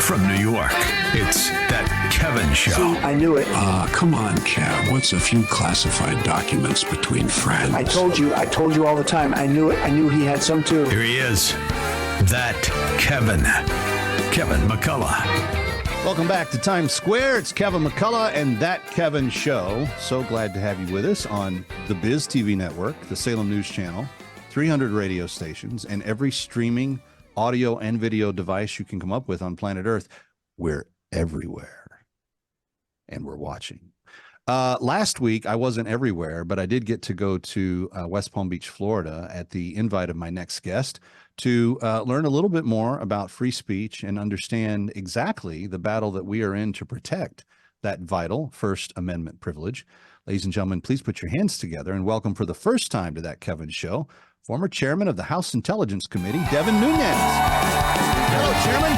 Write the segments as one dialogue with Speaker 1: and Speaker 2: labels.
Speaker 1: From New York, it's That Kevin Show.
Speaker 2: See, I knew it.
Speaker 3: Come on, Kev. What's a few classified documents between friends?
Speaker 2: I told you all the time. I knew it. I knew he had some too.
Speaker 1: Here he is, That Kevin McCullough.
Speaker 4: Welcome back to Times Square. It's Kevin McCullough and That Kevin Show. So glad to have you with us on the Biz TV network, the Salem News Channel, 300 radio stations, and every streaming audio and video device you can come up with on planet Earth. We're everywhere, and we're watching. Last week, I wasn't everywhere, but I did get to go to West Palm Beach, Florida, at the invite of my next guest to learn a little bit more about free speech and understand exactly the battle that we are in to protect that vital First Amendment privilege. Ladies and gentlemen, please put your hands together and welcome for the first time to That Kevin Show, former chairman of the House Intelligence Committee, Devin Nunes. Hello, Chairman.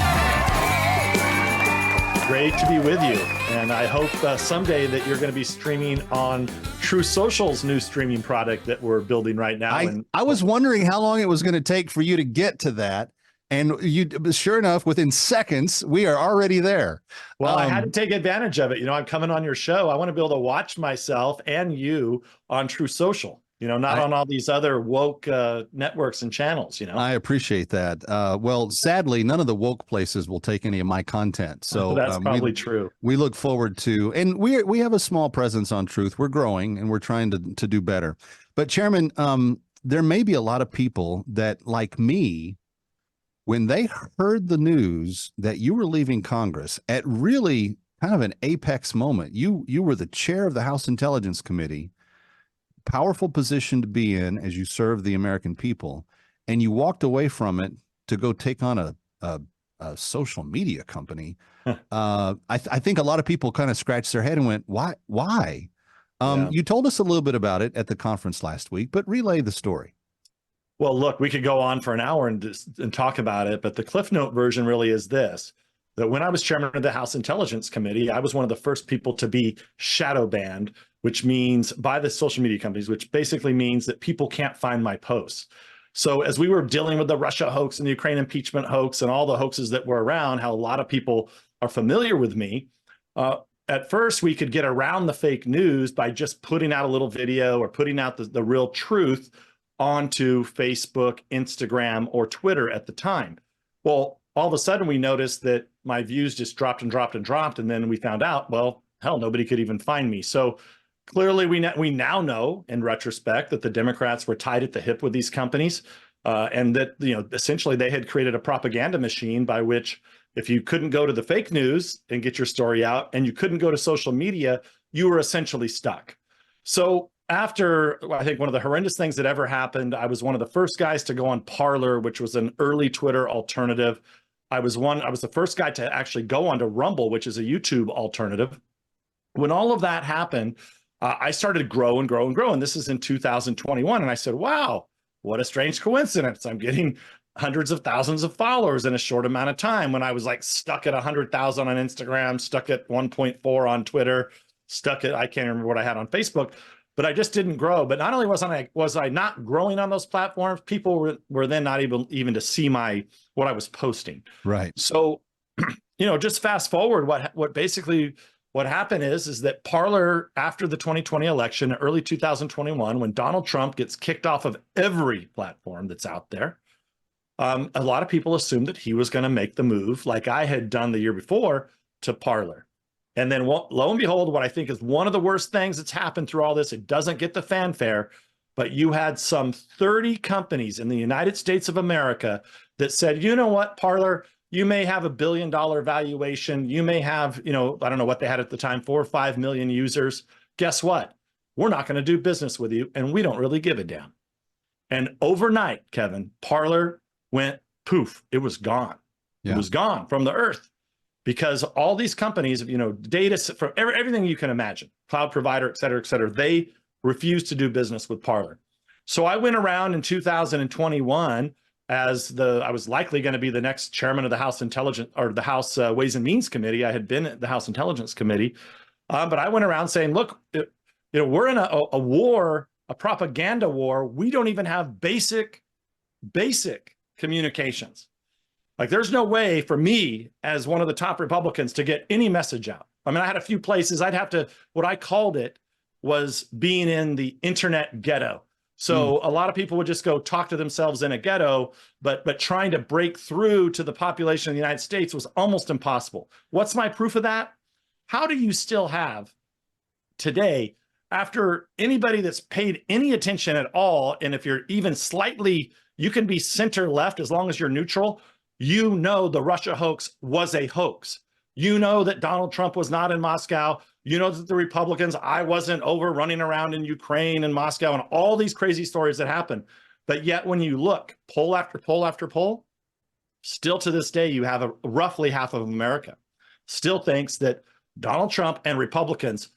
Speaker 5: Great to be with you. And I hope someday that you're going to be streaming on True Social's new streaming product that we're building right now.
Speaker 4: I was wondering how long it was going to take for you to get to that. And sure enough, within seconds, we are already there.
Speaker 5: Well, I had to take advantage of it. You know, I'm coming on your show. I want to be able to watch myself and you on True Social. You know, not on all these other woke networks and channels, you know. I
Speaker 4: appreciate that. Well, sadly, none of the woke places will take any of my content. So
Speaker 5: that's probably true.
Speaker 4: We look forward to, and we have a small presence on Truth. We're growing and we're trying to do better. But Chairman, there may be a lot of people that, like me, when they heard the news that you were leaving Congress at really kind of an apex moment, you were the chair of the House Intelligence Committee, powerful position to be in as you serve the American people, and you walked away from it to go take on a social media company. I think a lot of people kind of scratched their head and went, why? You told us a little bit about it at the conference last week, but relay the story.
Speaker 5: Well, look, we could go on for an hour and talk about it, but the Cliff Note version really is this: that when I was chairman of the House Intelligence Committee, I was one of the first people to be shadow banned, which means by the social media companies, which basically means that people can't find my posts. So as we were dealing with the Russia hoax and the Ukraine impeachment hoax and all the hoaxes that were around, how a lot of people are familiar with me, at first we could get around the fake news by just putting out a little video or putting out the real truth onto Facebook, Instagram, or Twitter at the time. Well, all of a sudden we noticed that my views just dropped and dropped and dropped. And then we found out, well, hell, nobody could even find me. So clearly we now know in retrospect that the Democrats were tied at the hip with these companies, and that, you know, essentially they had created a propaganda machine by which if you couldn't go to the fake news and get your story out and you couldn't go to social media, you were essentially stuck. So after, I think, one of the horrendous things that ever happened, I was one of the first guys to go on Parler, which was an early Twitter alternative. I was the first guy to actually go onto Rumble, which is a YouTube alternative. When all of that happened, I started to grow and grow and grow. And this is in 2021. And I said, wow, what a strange coincidence. I'm getting hundreds of thousands of followers in a short amount of time, when I was like stuck at 100,000 on Instagram, stuck at 1.4 on Twitter, stuck at, I can't remember what I had on Facebook. But I just didn't grow. But not only was I not growing on those platforms, people were then not even to see what I was posting.
Speaker 4: Right.
Speaker 5: So, you know, just fast forward, what happened is that Parler, after the 2020 election, early 2021, when Donald Trump gets kicked off of every platform that's out there, a lot of people assumed that he was going to make the move, like I had done the year before, to Parler. And then lo and behold, what I think is one of the worst things that's happened through all this, it doesn't get the fanfare, but you had some 30 companies in the United States of America that said, you know what, Parler, you may have $1 billion valuation. You may have, you know, I don't know what they had at the time, 4 or 5 million users. Guess what? We're not going to do business with you, and we don't really give a damn. And overnight, Kevin, Parler went poof. It was gone. Yeah. It was gone from the earth. Because all these companies, you know, data from everything you can imagine, cloud provider, et cetera, they refused to do business with Parler. So I went around in 2021 as I was likely going to be the next chairman of the House Intelligence or the House Ways and Means Committee. I had been at the House Intelligence Committee, but I went around saying, look, you know, we're in a war, a propaganda war. We don't even have basic communications. Like, there's no way for me as one of the top Republicans to get any message out. I mean, I had a few places I'd have to, what I called it was being in the internet ghetto. So a lot of people would just go talk to themselves in a ghetto, but trying to break through to the population of the United States was almost impossible. What's my proof of that? How do you still have today, after anybody that's paid any attention at all, and if you're even slightly, you can be center left as long as you're neutral, you know the Russia hoax was a hoax. You know that Donald Trump was not in Moscow. You know that the Republicans, I wasn't over running around in Ukraine and Moscow and all these crazy stories that happen. But yet when you look, poll after poll after poll, still to this day, you have roughly half of America still thinks that Donald Trump and Republicans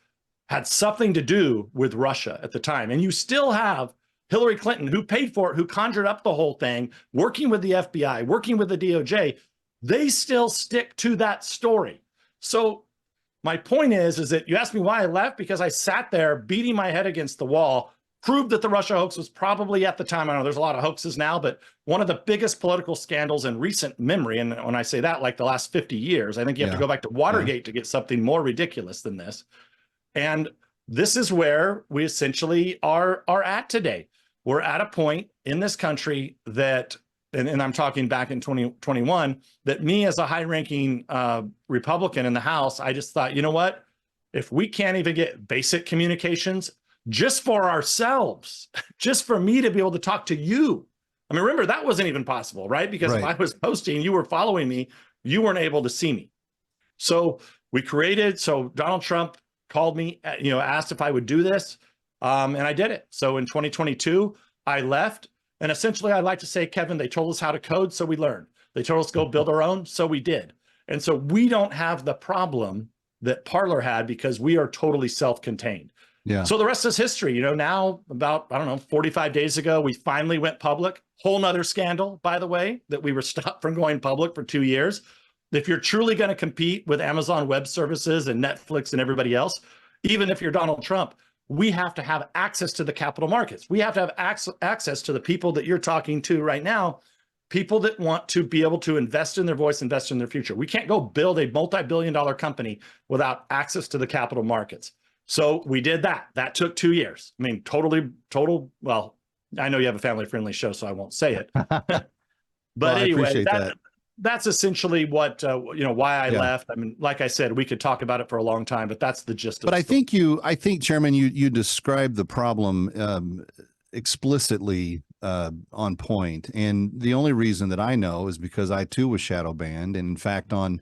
Speaker 5: had something to do with Russia at the time. And you still have Hillary Clinton, who paid for it, who conjured up the whole thing, working with the FBI, working with the DOJ. They still stick to that story. So my point is that you asked me why I left, because I sat there beating my head against the wall, proved that the Russia hoax was probably at the time, I know there's a lot of hoaxes now, but one of the biggest political scandals in recent memory. And when I say that, like the last 50 years, I think you have to go back to Watergate to get something more ridiculous than this. And this is where we essentially are at today. We're at a point in this country that, and I'm talking back in 2021, that me as a high-ranking Republican in the House, I just thought, you know what? If we can't even get basic communications just for ourselves, just for me to be able to talk to you. I mean, remember, that wasn't even possible, right? Because if I was posting, you were following me, you weren't able to see me. So we created, so Donald Trump called me, asked if I would do this, and I did it. So in 2022, I left. And essentially, I'd like to say, Kevin, they told us how to code, so we learned. They told us to go build our own, so we did. And so we don't have the problem that Parler had because we are totally self-contained. Yeah. So the rest is history. Now about, 45 days ago, we finally went public. Whole nother scandal, by the way, that we were stopped from going public for 2 years. If you're truly going to compete with Amazon Web Services and Netflix and everybody else, even if you're Donald Trump, we have to have access to the capital markets. We have to have access to the people that you're talking to right now, people that want to be able to invest in their voice, invest in their future. We can't go build a multi-billion-dollar company without access to the capital markets. So we did that. That took 2 years. I mean, well, I know you have a family-friendly show, so I won't say it. But well, anyway, that's essentially what, why I left. I mean, like I said, we could talk about it for a long time, but that's the gist of it. But
Speaker 4: I think, Chairman, you described the problem explicitly on point. And the only reason that I know is because I too was shadow banned. And in fact, on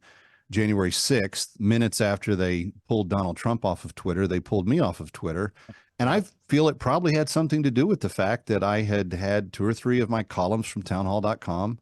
Speaker 4: January 6th, minutes after they pulled Donald Trump off of Twitter, they pulled me off of Twitter. And I feel it probably had something to do with the fact that I had 2 or 3 of my columns from townhall.com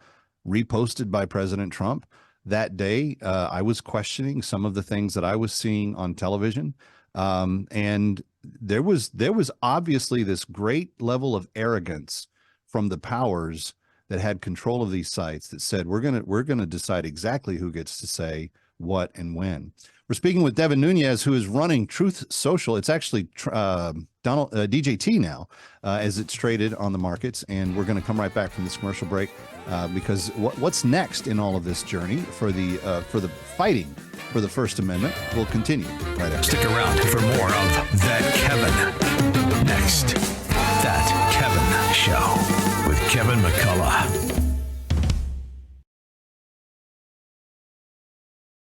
Speaker 4: reposted by President Trump. That day, I was questioning some of the things that I was seeing on television. And there was obviously this great level of arrogance from the powers that had control of these sites that said, we're gonna decide exactly who gets to say what and when. We're speaking with Devin Nunes, who is running Truth Social. It's actually DJT now, as it's traded on the markets. And we're going to come right back from this commercial break because what's next in all of this journey for the fighting for the First Amendment will continue right after.
Speaker 1: Stick around for more of That Kevin. Next, That Kevin Show with Kevin McCullough.